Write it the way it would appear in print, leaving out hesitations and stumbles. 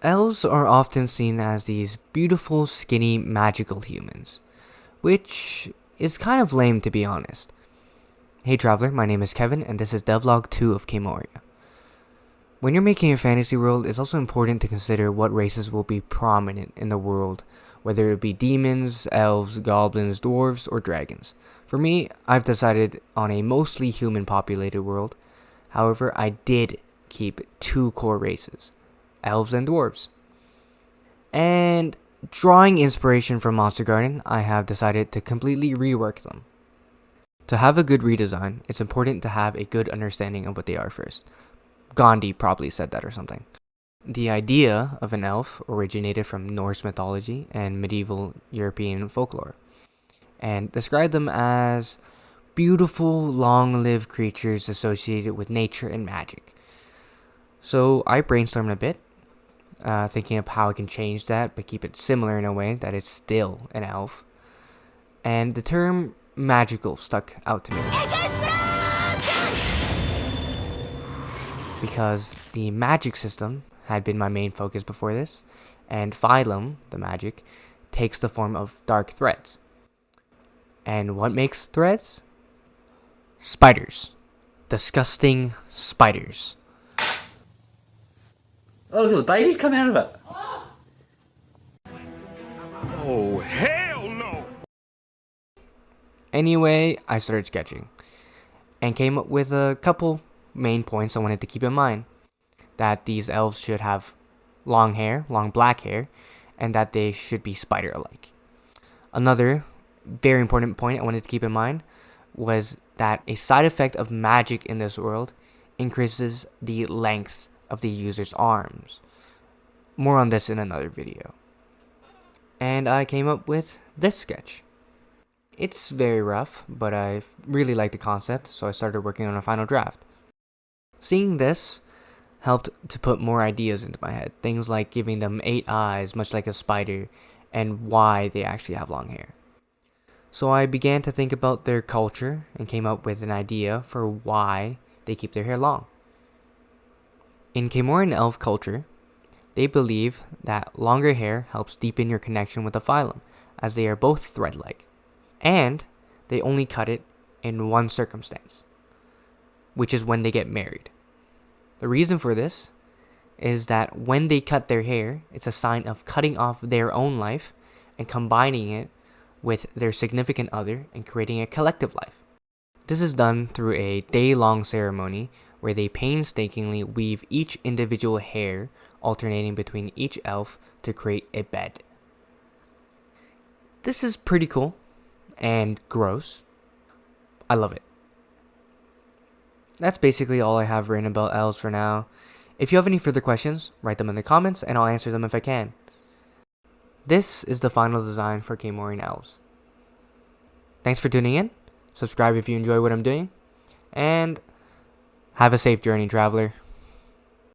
Elves are often seen as these beautiful, skinny, magical humans, which is kind of lame to be honest. Hey traveler, my name is Kevin and this is Devlog 2 of Kemoria. When you're making a fantasy world, it's also important to consider what races will be prominent in the world, whether it be demons, elves, goblins, dwarves, or dragons. For me, I've decided on a mostly human populated world. However, I did keep two core races, elves and dwarves. And drawing inspiration from Monster Garden, I have decided to completely rework them. To have a good redesign, it's important to have a good understanding of what they are first. Gandhi probably said that or something. The idea of an elf originated from Norse mythology and medieval European folklore, and described them as beautiful, long-lived creatures associated with nature and magic. So I brainstormed a bit, thinking of how I can change that but keep it similar in a way that it's still an elf. And the term magical stuck out to me, because the magic system had been my main focus before this, and phylum, the magic, takes the form of dark threads. And what makes threads? Spiders. Disgusting spiders. Oh, look, the baby's coming out of it. Oh, hell no! Anyway, I started sketching and came up with a couple main points I wanted to keep in mind. That these elves should have long hair, long black hair, and that they should be spider-like. Another very important point I wanted to keep in mind was that a side effect of magic in this world increases the length of the user's arms. More on this in another video. And I came up with this sketch. It's very rough, but I really like the concept, so I started working on a final draft. Seeing this helped to put more ideas into my head. Things like giving them 8 eyes, much like a spider, and why they actually have long hair. So I began to think about their culture and came up with an idea for why they keep their hair long. In Kemorian elf culture, they believe that longer hair helps deepen your connection with the phylum, as they are both thread-like. And they only cut it in one circumstance, which is when they get married. The reason for this is that when they cut their hair, it's a sign of cutting off their own life and combining it with their significant other and creating a collective life. This is done through a day-long ceremony where they painstakingly weave each individual hair, alternating between each elf to create a bed. This is pretty cool and gross. I love it. That's basically all I have written about elves for now. If you have any further questions, write them in the comments and I'll answer them if I can. This is the final design for Kemorian elves. Thanks for tuning in. Subscribe if you enjoy what I'm doing. And have a safe journey, traveler.